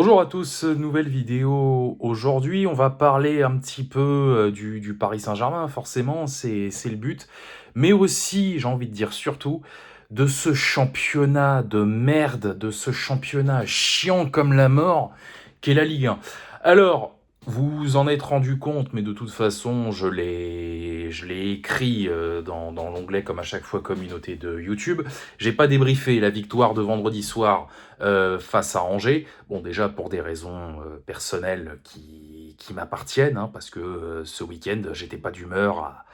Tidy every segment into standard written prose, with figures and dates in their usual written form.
Bonjour à tous, nouvelle vidéo. Aujourd'hui, on va parler un petit peu du Paris Saint-Germain, forcément, c'est le but. Mais aussi, j'ai envie de dire surtout, de ce championnat de merde, de ce championnat chiant comme la mort, qu'est la Ligue 1. Alors, vous vous en êtes rendu compte, mais de toute façon, je l'ai écrit dans l'onglet, comme à chaque fois, communauté de YouTube. J'ai pas débriefé la victoire de vendredi soir face à Angers. Bon, déjà pour des raisons personnelles qui m'appartiennent, hein, parce que ce week-end, j'étais pas d'humeur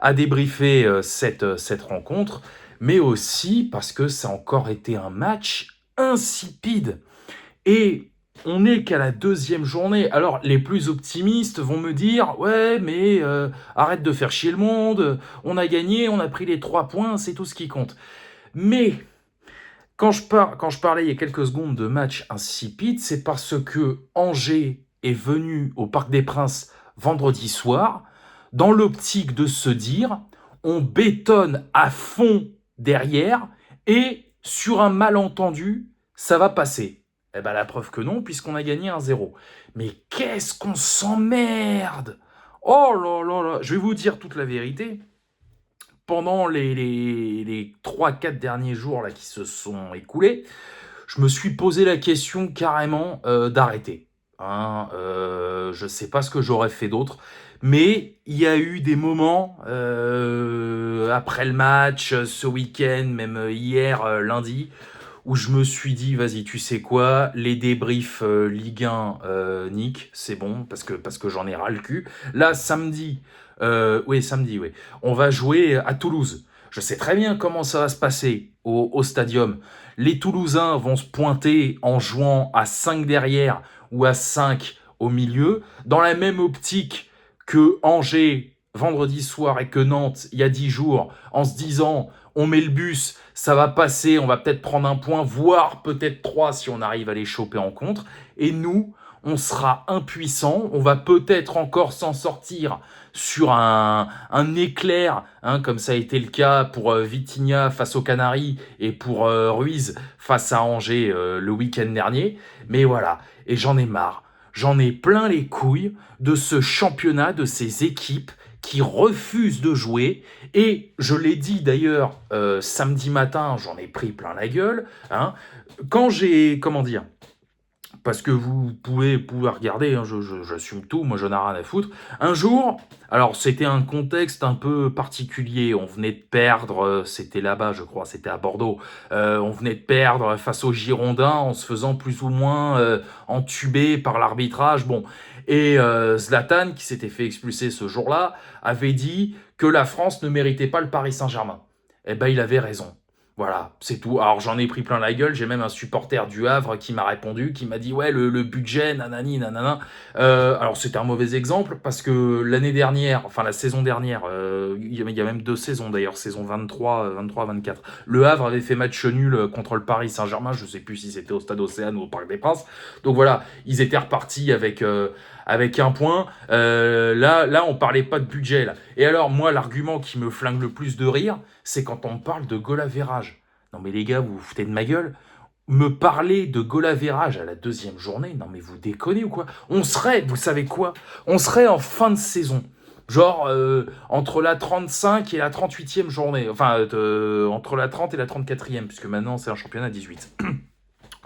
à débriefer cette rencontre, mais aussi parce que ça a encore été un match insipide. Et on n'est qu'à la deuxième journée. Alors, les plus optimistes vont me dire, ouais, mais arrête de faire chier le monde, on a gagné, on a pris les 3 points, c'est tout ce qui compte. Mais quand je parlais il y a quelques secondes de match insipide, c'est parce que Angers est venu au Parc des Princes vendredi soir dans l'optique de se dire on bétonne à fond derrière et sur un malentendu, ça va passer. Eh ben la preuve que non, puisqu'on a gagné 1-0. Mais qu'est-ce qu'on s'emmerde! Oh là là là, je vais vous dire toute la vérité. Pendant les 3-4 derniers jours là, qui se sont écoulés, je me suis posé la question carrément d'arrêter. Hein, je ne sais pas ce que j'aurais fait d'autre, mais il y a eu des moments après le match, ce week-end, même hier, lundi, où je me suis dit, vas-y, tu sais quoi, les débriefs Ligue 1, Nick, c'est bon, parce que j'en ai ras le cul. Là, samedi, samedi, oui, on va jouer à Toulouse. Je sais très bien comment ça va se passer au stadium. Les Toulousains vont se pointer en jouant à 5 derrière ou à 5 au milieu, dans la même optique que Angers vendredi soir et que Nantes il y a 10 jours, en se disant on met le bus, ça va passer, on va peut-être prendre un point, voire peut-être 3 si on arrive à les choper en contre. Et nous, on sera impuissants, on va peut-être encore s'en sortir sur un éclair, hein, comme ça a été le cas pour Vitinha face aux Canaries et pour Ruiz face à Angers le week-end dernier. Mais voilà, et j'en ai marre. J'en ai plein les couilles de ce championnat, de ces équipes qui refusent de jouer. Et je l'ai dit d'ailleurs samedi matin, j'en ai pris plein la gueule. Hein, quand j'ai, comment dire, parce que vous pouvez regarder, hein, j'assume tout, moi j'en ai rien à foutre. Un jour, alors c'était un contexte un peu particulier, on venait de perdre, c'était là-bas je crois, c'était à Bordeaux, on venait de perdre face aux Girondins en se faisant plus ou moins entuber par l'arbitrage, bon. Et Zlatan, qui s'était fait expulser ce jour-là, avait dit que la France ne méritait pas le Paris Saint-Germain. Eh ben il avait raison. Voilà, c'est tout. Alors j'en ai pris plein la gueule, j'ai même un supporter du Havre qui m'a répondu, qui m'a dit ouais le budget, nanani, nanana. Alors c'était un mauvais exemple parce que l'année dernière, enfin la saison dernière, il y a même 2 saisons d'ailleurs, saison 23-24, le Havre avait fait match nul contre le Paris Saint-Germain, je sais plus si c'était au Stade Océane ou au Parc des Princes. Donc voilà, ils étaient repartis avec un point. Là, on parlait pas de budget. Là. Et alors, moi, l'argument qui me flingue le plus de rire, c'est quand on me parle de goal average. Non mais les gars, vous vous foutez de ma gueule. Me parler de goal average à la deuxième journée, non mais vous déconnez ou quoi? On serait, vous savez quoi? On serait en fin de saison. Genre entre la 35 et la 38e journée. Enfin, entre la 30 et la 34e, puisque maintenant c'est un championnat 18.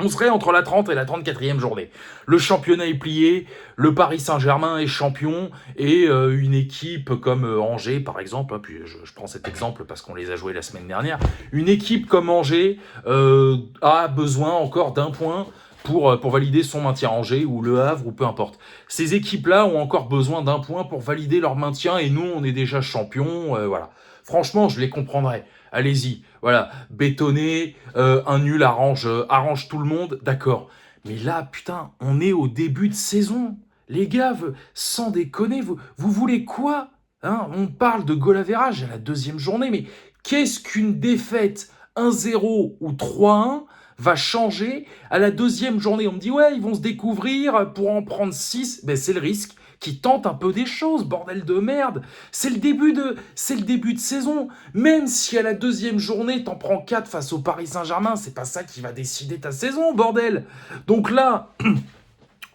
On serait entre la 30 et la 34e journée. Le championnat est plié, le Paris Saint-Germain est champion, et une équipe comme Angers, par exemple, hein, puis je prends cet exemple parce qu'on les a joués la semaine dernière, une équipe comme Angers a besoin encore d'un point pour valider son maintien. Angers ou Le Havre ou peu importe. Ces équipes-là ont encore besoin d'un point pour valider leur maintien, et nous, on est déjà champions, voilà. Franchement, je les comprendrais. Allez-y, voilà, bétonner, un nul arrange tout le monde, d'accord. Mais là, putain, on est au début de saison. Les gars, sans déconner, vous voulez quoi? Hein, on parle de goal average à la deuxième journée, mais qu'est-ce qu'une défaite 1-0 ou 3-1 va changer à la deuxième journée? On me dit, ouais, ils vont se découvrir pour en prendre 6. Ben, c'est le risque qui tente un peu des choses, bordel de merde. C'est le début de saison. Même si à la deuxième journée, t'en prends 4 face au Paris Saint-Germain, c'est pas ça qui va décider ta saison, bordel. Donc là,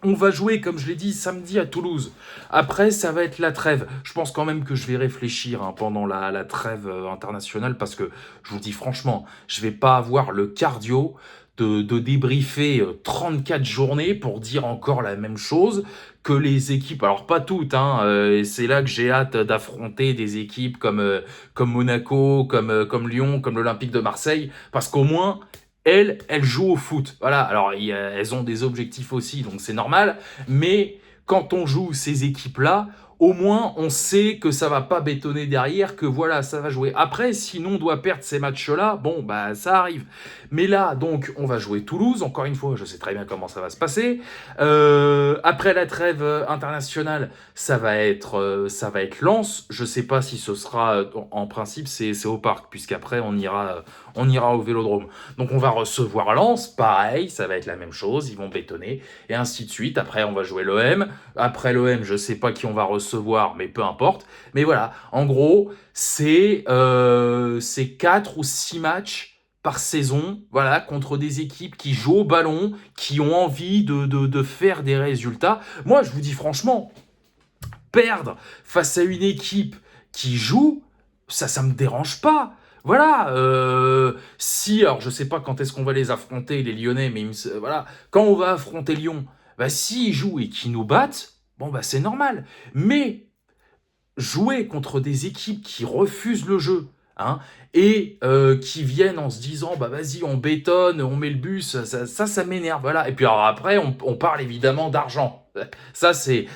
On va jouer, comme je l'ai dit, samedi à Toulouse. Après, ça va être la trêve. Je pense quand même que je vais réfléchir pendant la trêve internationale parce que, je vous dis franchement, je vais pas avoir le cardio de débriefer 34 journées pour dire encore la même chose que les équipes. Alors, pas toutes, hein. Et c'est là que j'ai hâte d'affronter des équipes comme Monaco, comme Lyon, comme l'Olympique de Marseille, parce qu'au moins, elles jouent au foot. Voilà, alors elles ont des objectifs aussi, donc c'est normal. Mais quand on joue ces équipes-là, au moins on sait que ça va pas bétonner derrière, que voilà, ça va jouer. Après, sinon on doit perdre ces matchs-là, bon, bah ça arrive. Mais là, donc, on va jouer Toulouse, encore une fois, je sais très bien comment ça va se passer. Après la trêve internationale, ça va être Lens. Je sais pas si ce sera, en principe, c'est au parc, puisqu'après on ira au Vélodrome. Donc on va recevoir Lens, pareil, ça va être la même chose, ils vont bétonner, et ainsi de suite. Après on va jouer l'OM, après l'OM je sais pas qui on va recevoir, mais peu importe. Mais voilà, en gros, c'est 4 ou 6 matchs par saison, voilà, contre des équipes qui jouent au ballon, qui ont envie de faire des résultats. Moi je vous dis franchement, perdre face à une équipe qui joue, ça me dérange pas. Voilà, si, alors je sais pas quand est-ce qu'on va les affronter, les Lyonnais, mais voilà, quand on va affronter Lyon, bah s'ils jouent et qu'ils nous battent, bon bah c'est normal. Mais jouer contre des équipes qui refusent le jeu, hein, et qui viennent en se disant bah vas-y on bétonne, on met le bus, ça m'énerve, voilà. Et puis alors après on parle évidemment d'argent. Ça c'est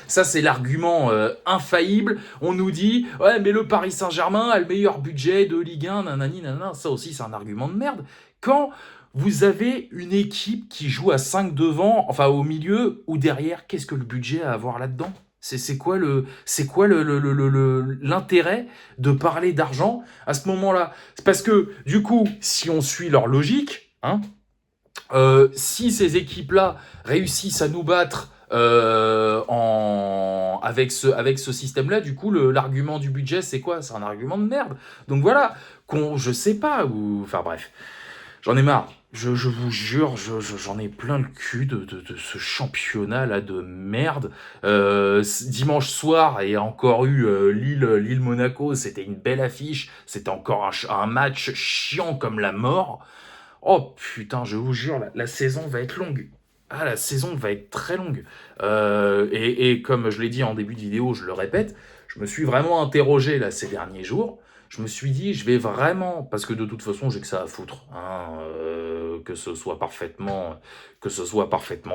l'argument infaillible. On nous dit ouais mais le Paris Saint-Germain a le meilleur budget de Ligue 1, nanani nanana. Ça aussi c'est un argument de merde. Quand vous avez une équipe qui joue à 5 devant, enfin au milieu ou derrière, qu'est-ce que le budget à avoir là-dedans? C'est quoi l'intérêt de parler d'argent à ce moment-là? C'est parce que, du coup, si on suit leur logique, hein, si ces équipes-là réussissent à nous battre avec ce système-là, du coup, l'argument du budget, c'est quoi? C'est un argument de merde. Donc voilà, je sais pas, enfin bref. J'en ai marre. Je vous jure, j'en ai plein le cul de ce championnat-là de merde. Dimanche soir, il y a encore eu Lille-Monaco. C'était une belle affiche. C'était encore un match chiant comme la mort. Oh putain, je vous jure, la saison va être longue. Ah, la saison va être très longue. Et comme je l'ai dit en début de vidéo, je le répète, je me suis vraiment interrogé là ces derniers jours. Je me suis dit, je vais vraiment, parce que de toute façon, j'ai que ça à foutre, hein, que ce soit parfaitement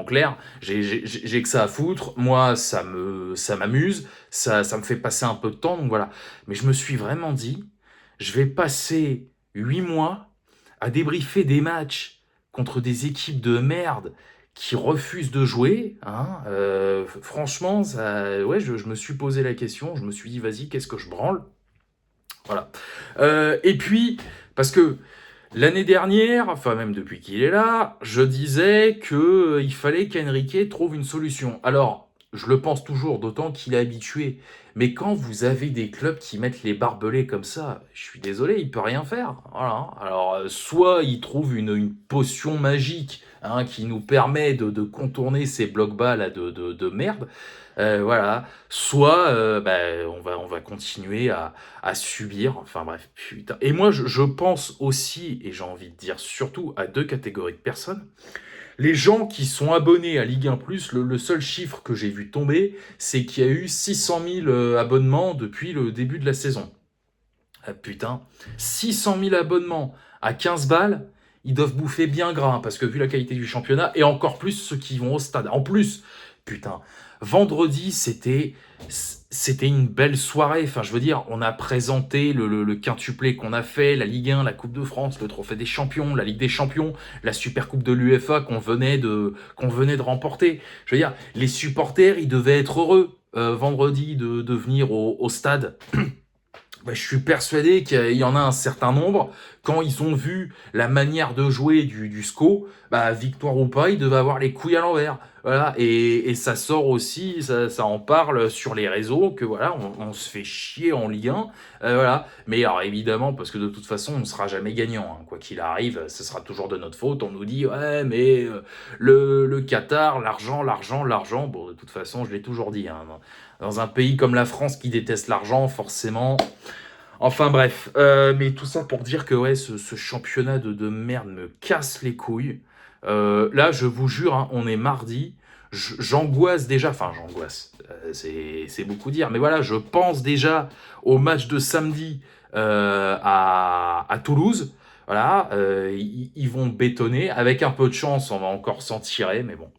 clair. J'ai que ça à foutre. Moi, ça m'amuse, ça me fait passer un peu de temps, donc voilà. Mais je me suis vraiment dit, je vais passer 8 mois à débriefer des matchs contre des équipes de merde qui refusent de jouer, hein, franchement, ouais, je me suis posé la question, je me suis dit, vas-y, qu'est-ce que je branle? Voilà. Et puis, parce que l'année dernière, enfin même depuis qu'il est là, je disais qu'il fallait qu'Enrique trouve une solution. Alors, je le pense toujours, d'autant qu'il est habitué. Mais quand vous avez des clubs qui mettent les barbelés comme ça, je suis désolé, il peut rien faire. Voilà. Alors, soit il trouve une potion magique, hein, qui nous permet de contourner ces blocs-bas là de merde. Voilà. Soit bah, on va continuer à subir. Enfin bref, putain. Et moi, je pense aussi, et j'ai envie de dire surtout, à deux catégories de personnes. Les gens qui sont abonnés à Ligue 1+, le seul chiffre que j'ai vu tomber, c'est qu'il y a eu 600 000 abonnements depuis le début de la saison. Ah putain, 600 000 abonnements à 15 balles, ils doivent bouffer bien gras, hein, parce que vu la qualité du championnat, et encore plus ceux qui vont au stade. En plus, putain, vendredi, c'était une belle soirée. Enfin, je veux dire, on a présenté le quintuplé qu'on a fait, la Ligue 1, la Coupe de France, le Trophée des Champions, la Ligue des Champions, la Super Coupe de l'UEFA qu'on venait de remporter. Je veux dire, les supporters, ils devaient être heureux vendredi de venir au stade. Bah, je suis persuadé qu'il y en a un certain nombre, quand ils ont vu la manière de jouer du SCO, bah, victoire ou pas, ils devaient avoir les couilles à l'envers. Voilà, et ça sort aussi, ça en parle sur les réseaux que voilà, on se fait chier en Ligue 1, voilà. Mais alors évidemment, parce que de toute façon, on ne sera jamais gagnant, hein. Quoi qu'il arrive, ce sera toujours de notre faute. On nous dit: «Ouais, mais le Qatar, l'argent, l'argent, l'argent». Bon, de toute façon, je l'ai toujours dit, hein, dans un pays comme la France qui déteste l'argent, forcément. Enfin bref, mais tout ça pour dire que ouais, ce championnat de merde me casse les couilles. Là, je vous jure, hein, on est mardi, j'angoisse déjà, enfin j'angoisse, c'est beaucoup dire, mais voilà, je pense déjà au match de samedi à Toulouse. Voilà, ils vont bétonner. Avec un peu de chance, on va encore s'en tirer, mais bon.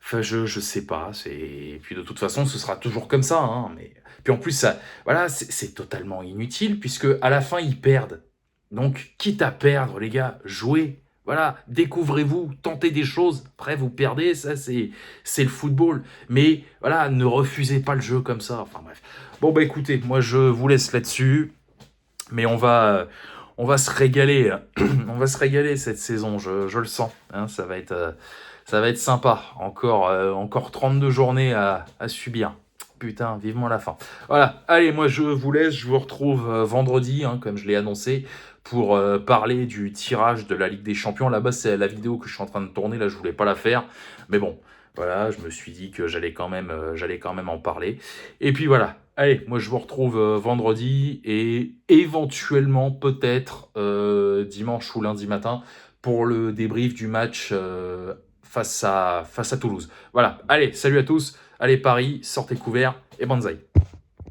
Enfin, je sais pas, et puis de toute façon, ce sera toujours comme ça, hein, mais puis en plus, ça, voilà, c'est totalement inutile puisque à la fin, ils perdent. Donc, quitte à perdre, les gars, jouez. Voilà, découvrez-vous, tentez des choses. Après, vous perdez, ça, c'est le football. Mais voilà, ne refusez pas le jeu comme ça. Enfin bref. Bon, bah écoutez, moi, je vous laisse là-dessus, mais on va se régaler. On va se régaler cette saison, je le sens, hein, ça va être sympa. Encore 32 journées à subir. Putain, vivement la fin. Voilà, allez, moi je vous laisse, je vous retrouve vendredi, hein, comme je l'ai annoncé, pour parler du tirage de la Ligue des Champions. Là-bas, c'est la vidéo que je suis en train de tourner, là je voulais pas la faire, mais bon, voilà, je me suis dit que j'allais quand même en parler. Et puis voilà, allez, moi je vous retrouve vendredi et éventuellement peut-être dimanche ou lundi matin pour le débrief du match face à Toulouse. Voilà, allez, salut à tous, allez Paris, sortez couverts et banzai.